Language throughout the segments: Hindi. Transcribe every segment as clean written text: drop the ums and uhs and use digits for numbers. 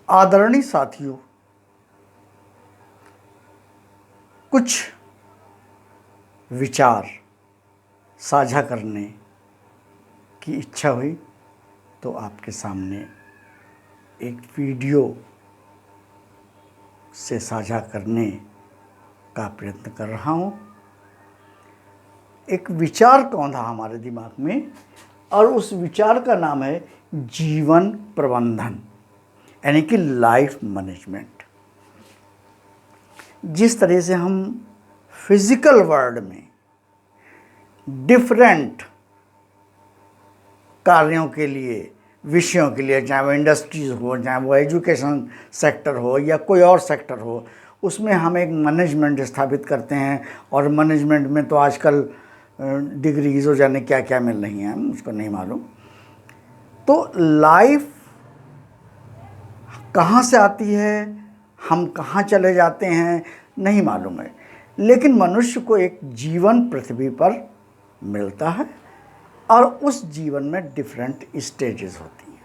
आदरणीय साथियों, कुछ विचार साझा करने की इच्छा हुई तो आपके सामने एक वीडियो से साझा करने का प्रयत्न कर रहा हूँ। एक विचार कौन था हमारे दिमाग में, और उस विचार का नाम है जीवन प्रबंधन, यानी कि लाइफ मैनेजमेंट। जिस तरह से हम फिजिकल वर्ल्ड में डिफरेंट कार्यों के लिए, विषयों के लिए, चाहे वो इंडस्ट्रीज हो, चाहे वो एजुकेशन सेक्टर हो या कोई और सेक्टर हो, उसमें हम एक मैनेजमेंट स्थापित करते हैं। और मैनेजमेंट में तो आजकल डिग्रीज हो जाने क्या क्या मिल रही हैं, मुझको नहीं मालूम। तो लाइफ कहाँ से आती है, हम कहाँ चले जाते हैं, नहीं मालूम है। लेकिन मनुष्य को एक जीवन पृथ्वी पर मिलता है और उस जीवन में डिफरेंट स्टेजेस होती हैं।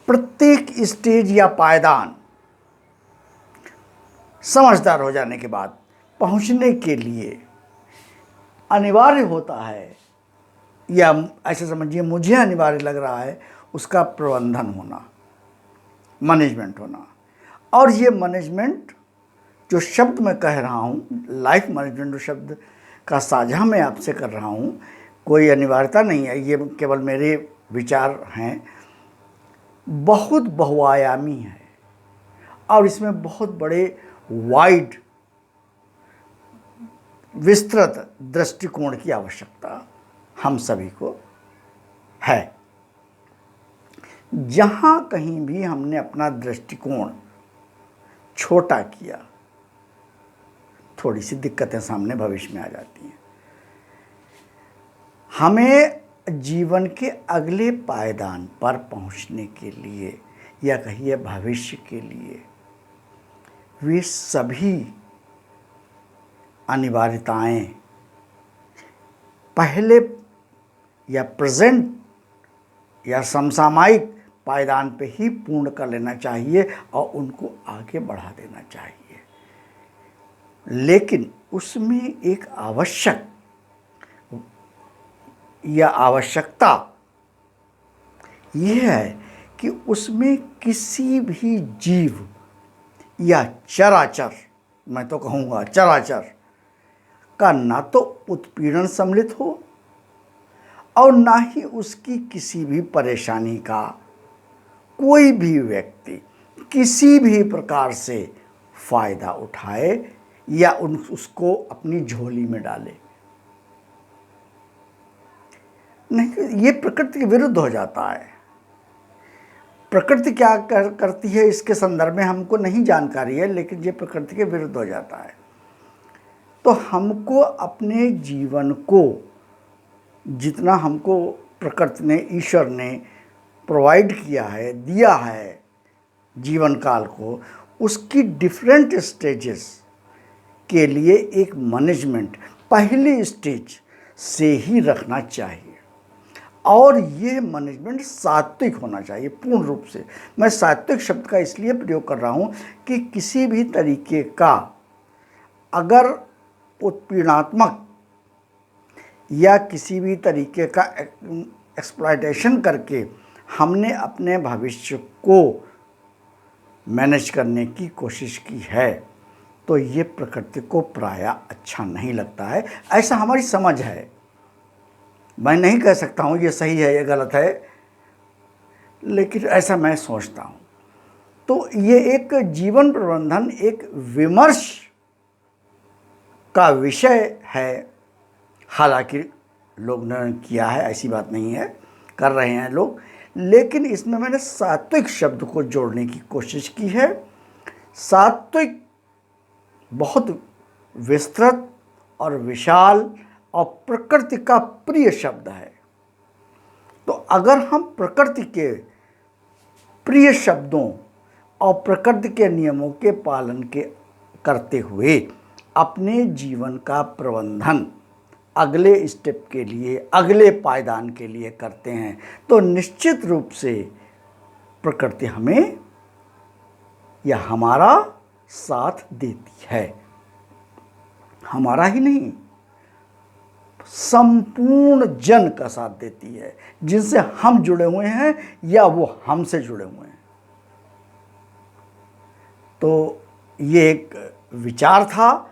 प्रत्येक स्टेज या पायदान समझदार हो जाने के बाद पहुंचने के लिए अनिवार्य होता है, या ऐसे समझिए मुझे अनिवार्य लग रहा है, उसका प्रबंधन होना, मैनेजमेंट होना। और ये मैनेजमेंट जो शब्द मैं कह रहा हूँ, लाइफ मैनेजमेंट जो शब्द का साझा मैं आपसे कर रहा हूँ, कोई अनिवार्यता नहीं है, ये केवल मेरे विचार हैं। बहुत बहुआयामी है और इसमें बहुत बड़े वाइड विस्तृत दृष्टिकोण की आवश्यकता हम सभी को है। जहाँ कहीं भी हमने अपना दृष्टिकोण छोटा किया, थोड़ी सी दिक्कतें सामने भविष्य में आ जाती हैं। हमें जीवन के अगले पायदान पर पहुंचने के लिए, या कहिए भविष्य के लिए, वे सभी अनिवार्यताएं पहले या प्रेजेंट या समसामयिक पायदान पे ही पूर्ण कर लेना चाहिए और उनको आगे बढ़ा देना चाहिए। लेकिन उसमें एक आवश्यकता यह है कि उसमें किसी भी जीव या चराचर, मैं तो कहूँगा चराचर, का ना तो उत्पीड़न सम्मिलित हो और ना ही उसकी किसी भी परेशानी का कोई भी व्यक्ति किसी भी प्रकार से फायदा उठाए या उसको अपनी झोली में डाले। नहीं, ये प्रकृति के विरुद्ध हो जाता है। प्रकृति क्या करती है इसके संदर्भ में हमको नहीं जानकारी है, लेकिन ये प्रकृति के विरुद्ध हो जाता है। तो हमको अपने जीवन को, जितना हमको प्रकृति ने, ईश्वर ने प्रोवाइड किया है, दिया है जीवन काल को, उसकी डिफरेंट स्टेजेस के लिए एक मैनेजमेंट पहली स्टेज से ही रखना चाहिए। और ये मैनेजमेंट सात्विक होना चाहिए पूर्ण रूप से। मैं सात्विक शब्द का इसलिए प्रयोग कर रहा हूँ कि किसी भी तरीके का अगर उत्पीड़नात्मक या किसी भी तरीके का एक्सप्लॉयटेशन करके हमने अपने भविष्य को मैनेज करने की कोशिश की है, तो ये प्रकृति को प्रायः अच्छा नहीं लगता है। ऐसा हमारी समझ है। मैं नहीं कह सकता हूँ ये सही है, ये गलत है, लेकिन ऐसा मैं सोचता हूँ। तो ये एक जीवन प्रबंधन एक विमर्श का विषय है। हालांकि लोग ने किया है, ऐसी बात नहीं है, कर रहे हैं लोग, लेकिन इसमें मैंने सात्विक शब्द को जोड़ने की कोशिश की है। सात्विक बहुत विस्तृत और विशाल और प्रकृति का प्रिय शब्द है। तो अगर हम प्रकृति के प्रिय शब्दों और प्रकृति के नियमों के पालन के करते हुए अपने जीवन का प्रबंधन अगले स्टेप के लिए, अगले पायदान के लिए करते हैं, तो निश्चित रूप से प्रकृति हमें या हमारा साथ देती है। हमारा ही नहीं, संपूर्ण जन का साथ देती है, जिनसे हम जुड़े हुए हैं या वो हमसे जुड़े हुए हैं। तो ये एक विचार था,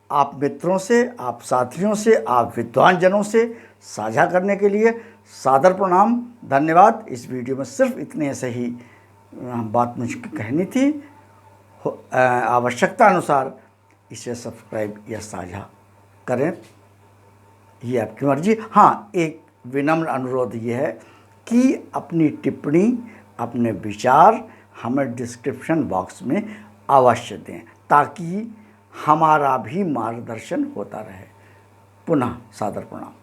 आप मित्रों से, आप साथियों से, आप विद्वान जनों से साझा करने के लिए सादर प्रणाम, धन्यवाद। इस वीडियो में सिर्फ इतने से ही बात मुझे कहनी थी। आवश्यकता अनुसार इसे सब्सक्राइब या साझा करें, ये आपकी मर्जी। हाँ, एक विनम्र अनुरोध ये है कि अपनी टिप्पणी, अपने विचार हमें डिस्क्रिप्शन बॉक्स में अवश्य दें, ताकि हमारा भी मार्गदर्शन होता रहे। पुनः सादर प्रणाम।